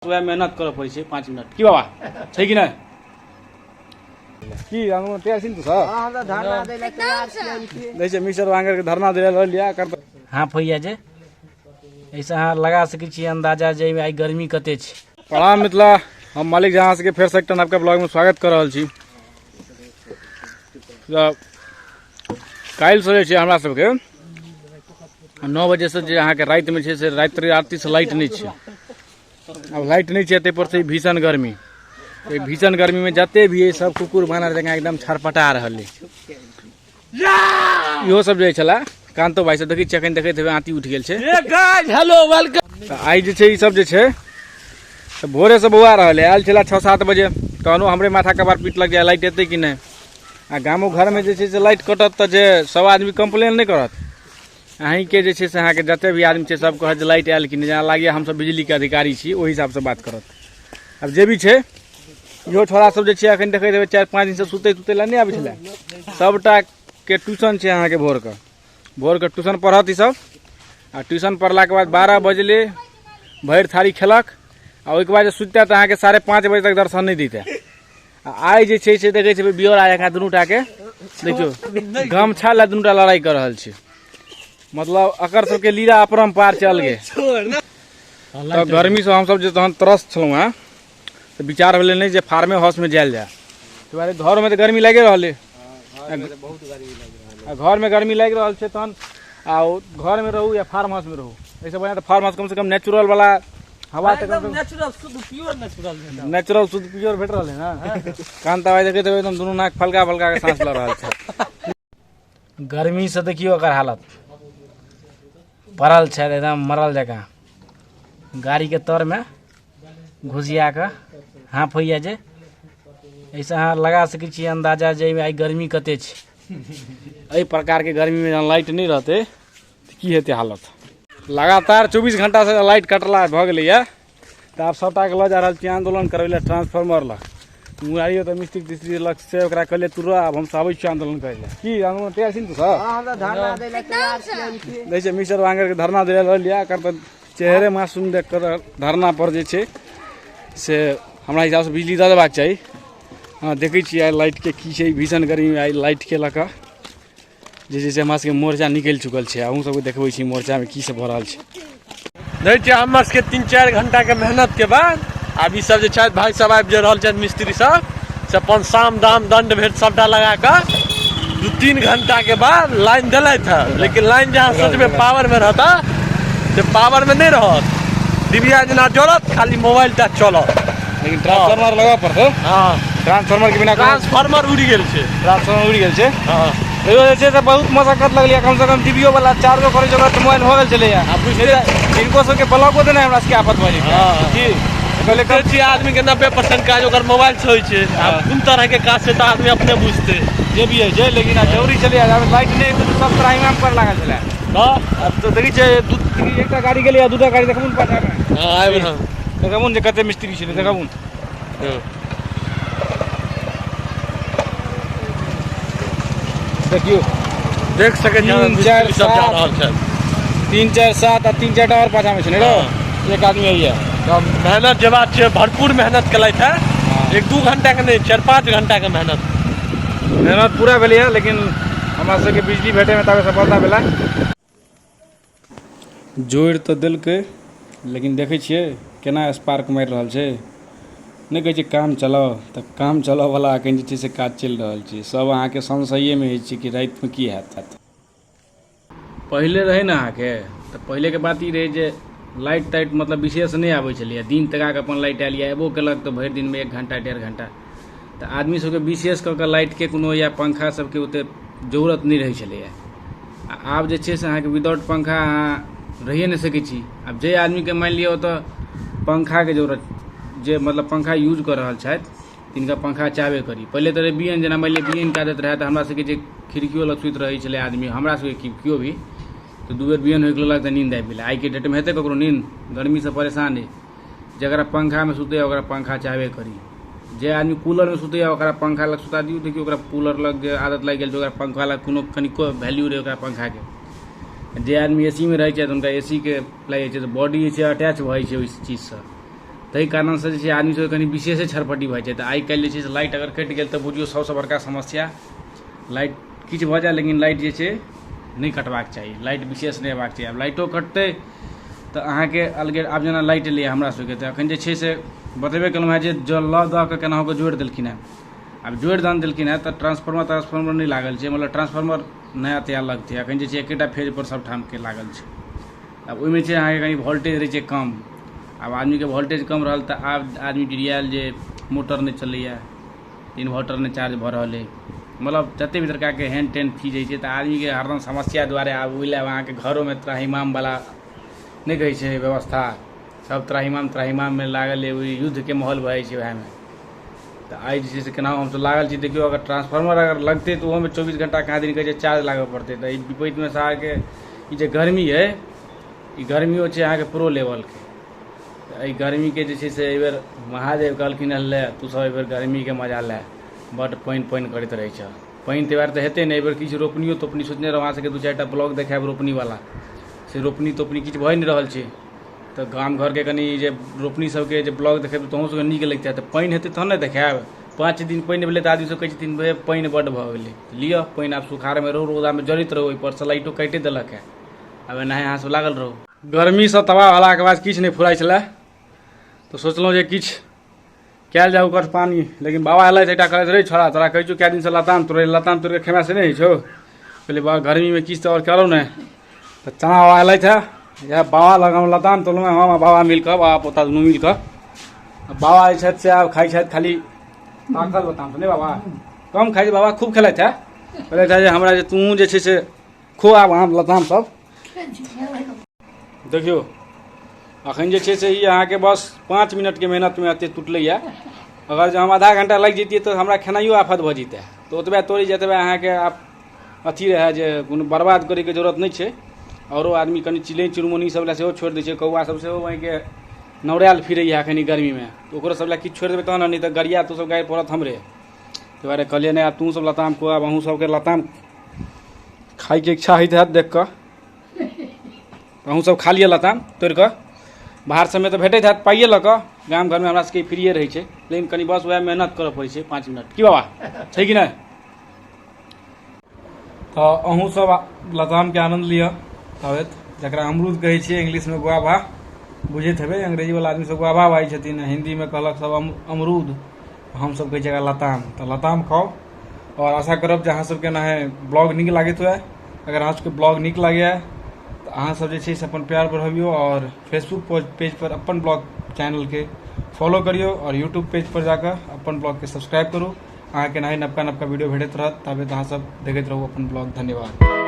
मेहनत कर पड़े 5 मिनट कि बाबा छै कि नहीं कि तैयार छी तू सब दै छै मिक्सर वांगर के धरना दे लिया कर हाँ भैया जे ऐसा हाँ लगा सके छी अंदाजा जे आई गर्मी कते छै। प्रणाम मिथिला, हम मालिक जहां से फिर से एक आपका ब्लॉग में स्वागत कर रहल छी। काल्हि से जे छै हमरा सबके 9 बजे से जे अहाँ के रात में छै से रात्रि आरती से लाइट नहीं छै। अब लाइट नहीं है ते पर से भीषण गर्मी, भीषण गर्मी में जाते भी है सब कुकुर बानर जगह एकदम छरपटा रहल है। इहो सब जे छला कांतो भाई से देखै छी अखन देखैत हेबै आंती उठ गेल छै। Hello welcome. आई जे छै ई सब जे छै तो भोरे से बौआ रहल है, आयल छला 6-7 बजे कहनो हमरे माथा कबार पीट लग जाए लाइट एतै कि नहीं। आ गामो घर में जे छै से लाइट कटत तो जे सब आदमी कंप्लेन नहीं करत। अहीं के जे छै से अहाँ के जते भी आदमी छै सब कहत जे लाइट आयल कि नहीं, जेना लागिए हम सब बिजली के अधिकारी छी ओहि हिसाब से बात करत। अब जे भी छै इहो छोरा सब जे छै अखन देखैत हेबै 4-5 दिन से सुतै ला नहीं आबै छलै। सबटा के ट्यूशन छै अहाँ के भोर के ट्यूशन पढ़त ई सब। आ ट्यूशन पढ़ला के बाद 12 बजले भरि थारी खेलक आ ओहिके बाद सुतते तो अहाँ के 5:30 बजे तक दर्शन नहीं देते। आई जे छै से देखै छै बियर आया दुनूटा के देखियो गमछा ला दुनूटा लड़ाई कर रहल छै। मतलब अकर सबके लीला अपरम्पार चल गए। तो गर्मी से हम सब जे तहन त्रस्त छलहुँ हैं तो विचार भेलै नहीं जे फार्मे हाउस में जायल जाए। तुम्हारे घर में तो गर्मी लगे रहले, घर में गर्मी लग रहा है तहन आ घर में रहू या फार्म हाउस में रहू, ऐसे बढ़िया तो फार्म हाउस कम से कम नेचुरल वाला हवा नेचुरल शुद्ध प्योर भेट रहा है ना। कांता भाई देखे तो एकदम दोनों नाक फलका फलका के सांस ल रहा है। गर्मी से देखियो अगर हालत पड़ल छै एकदम मरल जगह, गाड़ी के तर में घुसिया के। हाँ भैया जे ऐसा हाँ लगा सके छी अंदाजा जे आई गर्मी कते छै। एहि प्रकार के गर्मी में लाइट नहीं रहते तो की हेते हालत। लगातार 24 घंटा से लाइट कटला भ गेलै है तो आप सबटा के ल जा रहल छी आंदोलन करबै ले ट्रांसफार्मर लग। मुआरियो तो मिस्त्री तिस्त्री लग से ओकरा कहले तू रह, अब हम सब आबै छी आंदोलन करे ले। की आंदोलन तैयार छी तू सब दै छै मिक्सर वांगर के धरना दे लिया कर तो चेहरे मासूम देख कर धरना पर जे छै से हमरा हिसाब से बिजली दे देबाक चाही। हाँ देखै छी आई लाइट के की छै भीषण गर्मी में आई लाइट के लका जे से हमरा सबके मोर्चा निकल चुकल छै। अहूँ सबके देखबै छी मोर्चा में की सब भ रहल छै। नहीं छै हमर सबके 3-4 घंटा के मेहनत के बाद अब ई सब जे छै भाई सब आबि जे रहल छै मिस्त्री सब से अपन साम दाम दंड भेट सबटा लगा के 2-3 घंटा के बाद लाइन दिलैथ है। लेकिन लाइन जहाँ सोचबे पावर में रहता तो पावर में नहीं रहत, डिबिया जना जलत खाली मोबाइल टा चलत। लेकिन ट्रांसफार्मर लगा पड़तो। हाँ ट्रांसफार्मर के बिना ट्रांसफार्मर उड़ि गेल छै। ट्रांसफार्मर उड़ि गेल छै। हाँ तैयो जे छै से बहुत मशक्कत लगलै, कम से कम टीवीओ वाला चार्जो करे जगह मोबाइल हो गेल छलै। इनको सबके ब्लॉको देना हमरा सबके आफत भऽ जेतै। हाँ की पहले कहै छी आदमी के 90% काज ओकर मोबाइल से होइ छै। आब कोन तरह के काज छै तो आदमी अपने बुझते जे भी है छै, लेकिन जरूरी चले लाइट नहीं तो सब त्राहिमाम पर लागल छलै। अब तो देखै छै एकटा गाड़ी गेलै 2टा गाड़ी देखबुन पाछा में। हां आबि हम देखबुन जे कते मिस्त्री छलै देखबुन। देखियो देख सके छी 3-4 सब जा रहल छै। 3-4-7 आ 3-4टा और पाछा में छै रे। एक आदमी है तो मेहनत जे बात छै भरपूर मेहनत केलैथ है। 1-2 घंटा के नहीं 4-5 घंटा के मेहनत पूरा भेलै है। लेकिन हमरा सबके बिजली भेटे में तबे सफलता भेला। जोड़ तो देलकै लेकिन देखै छियै केना स्पार्क मारि रहल छै। नहीं कहै छै काम चलाओ तो काम चलाओ वाला अखन जे छै से काज चलि रहल छै। सब अहाँ के संशये में होइ छै कि रात में की हैत। पहले रहे ना अहाँ के तो पहले के बात ई रहे जे लाइट ताइट मतलब विशेष नहीं आबै छलै। दिन तका के अपन लाइट आयल या एबो केलक तो भरि दिन में 1 घंटा 1.5 घंटा तो आदमी सबके विशेष कऽ के लाइट के कोनो या पंखा सबके ओते जरूरत नहीं रहै छलै। आब जे छै से अहाँ के विदाउट पंखा अहाँ रहिए नहीं सकै छी। अब जे आदमी के मान लियो तो पंखा के जरूरत जे मतलब पंखा यूज कर रहल छथि तिनका पंखा चाहबे करी। पहले तो बियन जेना मान लिअ बियन के आदत रहे तो हमरा सबके जे खिड़कियों लग सुति रहै छलै आदमी, हमरा सबके केओ भी तो 2 बेर बियन होइके लगलक तो नींद आबि गेलै। आई के डेट में हेतै ककरो नींद? गर्मी से परेशान है। जकरा पंखा में सुतैया ओकरा पंखा चाहबे करी। जे आदमी कूलर में सुतैया ओकरा पंखा लग सुता दियौ, देखियो ओकरा कूलर लग जे आदत लागि गेल छै ओकरा पंखा लग कोनो कनिको वैल्यू रहे ओकरा पंखा के। जे आदमी एसी में रहे छै उनका एसी के लगे छै तो बॉडी जे अटैच भ जाइ छै ओइ चीज से। ताहि कारण से जे छै आदमी सबके कनि विशेषे छरपटी भऽ जाइ छै। तऽ आइ काल्हि जे छै से लाइट अगर कटि गेल तऽ बुझियौ सबसँ बड़का समस्या। लाइट किछु भऽ जाए लेकिन लाइट जे छै नहि कटबाक चाही, लाइट विशेष नहि हेबाक चाही। आब लाइटो कटतै तऽ अहाँके अलगे, आब जेना लाइट एलैए हमरा सबके तऽ एखन जे छै से बतेबे केलहुँ हेँ जे लऽ दऽ कऽ केनाहु कऽ जोड़ि देलखिन हेँ। आब जोड़ि दान देलखिन हेँ तऽ ट्रांसफार्मर नहि लागल छै, मतलब ट्रांसफार्मर नया तैयार लगतै। एखन जे छै एकेटा फेज पर सब ठामके लागल छै। आब ओहिमे छै अहाँके कनि वोल्टेज रहै छै कम। आब आदमीके वोल्टेज कम रहल तऽ आब आदमी डिरियाल जे मोटर नहि चलैए, इन्वर्टर नहि चार्ज भऽ रहल अइ, मतलब जतेक भी प्रकारके हैंड टेन चीज होइ छै तऽ आदमीके हरदम समस्या दुआरे आब ओहि लए अहाँके घरोमे त्राहिमामवला नहीं कहै छै व्यवस्था, सब त्राहिमाम में लागल है, युद्ध के माहौल भऽ जाइ छै वएहमे। तऽ आइ जे छै से केनाहु हमसब लागल छी। देखियौ अगर ट्रांसफार्मर अगर लगतै तऽ ओहोमे 24 घंटा कहाँ दिन कहै छै चार्ज लागऽ पड़तै। तऽ ई विपरीतमे से अहाँके ई जे गर्मी है, ई गर्मियो छै अहाँके प्रो लेवलके। तऽ एहि गर्मीके जे छै से एहिबेर महादेव कहलखिन हँ ले तू सब एहिबेर गर्मीके मजा ले, बड्ड पानि करैत रहै छै। पानि त्यौहार तऽ हेतै नहि, एहिबेर किछु रोपनियो तोपनी सोचने रहौँ अहाँ सबके 2-4 टा ब्लॉग देखायब रोपनीवला। से रोपनी तोपनी किछु भऽ नहि रहल छै। तऽ गाम घरके कनि जे रोपनी सबके जे ब्लॉग देखेबै तऽ सबके नीक लगतै। तऽ पानि हेतै तहन ने देखायब। 5 दिन पानि भेलै तऽ आदमी सब कहै छथिन भे पानि बड्ड भऽ गेलै। लिअ पानि, आब सुखाड़मे रहू, रौदामे जड़ैत रहू, ओहिपर से लाइटो काटि देलक है, आब एनाहे अहाँ सब लागल रहू। गर्मीसँ तबाह भेलाके बाद किछु नहि फुराइ छलै तऽ सोचलहुँ जे किछु कयल जाए ओकर पानी। लेकिन बाबा एलथि एकटा कहलथि रे छोड़ा तोरा कहै छौ कए दिनसँ लताम तोड़ि कऽ खेमा से नहि होइ छौ। कहलियै बाबा गर्मीमे किछु तऽ आओर करू ने। तऽ चना बाबा एलथि है, इएह बाबा लग हम लताम तोड़लहुँ हेँ, हम बाबा मिल कऽ, बाबा पोता दुनू मिल कऽ। बाबा जे छथि से आब खाइ छथि खाली पाकल लताम नहि बाबा, कम खाइ छै बाबा, खूब खेलथि है। कहलथि है जे हमरा जे तू जे छै से खो आब आम लताम सब। देखियौ अखन जे छै से ई अहाँके बस 5 मिनटके मेहनतमे एतेक टुटलैए। अगर जे हम आधा घंटा लागि जैतियै तऽ हमरा खेनाइयो आफत भऽ जैतै। तऽ ओतबे तोड़ी जतबे अहाँके आब अथी रहै जे कोनो बर्बाद करैके जरूरत नहि छै। औरो आदमी कनि चिड़ै चुनमुनी सब लए सेहो छोड़ि दै छै, कौआ सब सेहो वहीँके नौरायल फिरैए एखन ई गर्मीमे। तऽ ओकरो सब लए किछु छोड़ि देबै तहन, नहि तऽ गरिया तू सब गाड़ि पड़त हमरे। ताहि दुआरे कहलियै नहि आब तू सब लताम खो, आब अहूँ सबके लताम खाइके इच्छा होइत हैत देख कऽ। अहूँ सब खा लिअ लताम तोड़ि कऽ। बाहर सबमे तऽ भेटैत हैत पाइए लऽ कऽ, गाम घरमे हमरा सबके फ्रीए रहै छै। लेकिन कनि बस वएह मेहनत करऽ पड़ै छै 5 मिनट, की बाबा छै कि नहि। तऽ अहूँ सब लतामके आनन्द लिअ ताबत, जकरा अमरूद कहै छियै इंग्लिशमे गुआभा बुझैत हेबै। अंग्रेजीवला आदमी सब गुआभा बाजै छथिन, हिन्दीमे कहलक सब अमरूद, हमसब कहै छियै लताम। तऽ लताम खाउ, और आशा करब जे अहाँ सबके एनाहे ब्लॉग नीक लागैत हुए। अगर अहाँ सबके ब्लॉग नीक लागैए तऽ अहाँ सब जे छै से अपन प्यार बढ़बियौ, और फेसबुक पेज पर अपन ब्लॉग चैनलके फॉलो करियौ, और यूट्यूब पेज पर जाकऽ अपन ब्लॉगके सब्सक्राइब करू। अहाँके एनाहे नवका वीडियो भेटैत रहत, ताबे अहाँ सब देखैत रहू अपन ब्लॉग। धन्यवाद।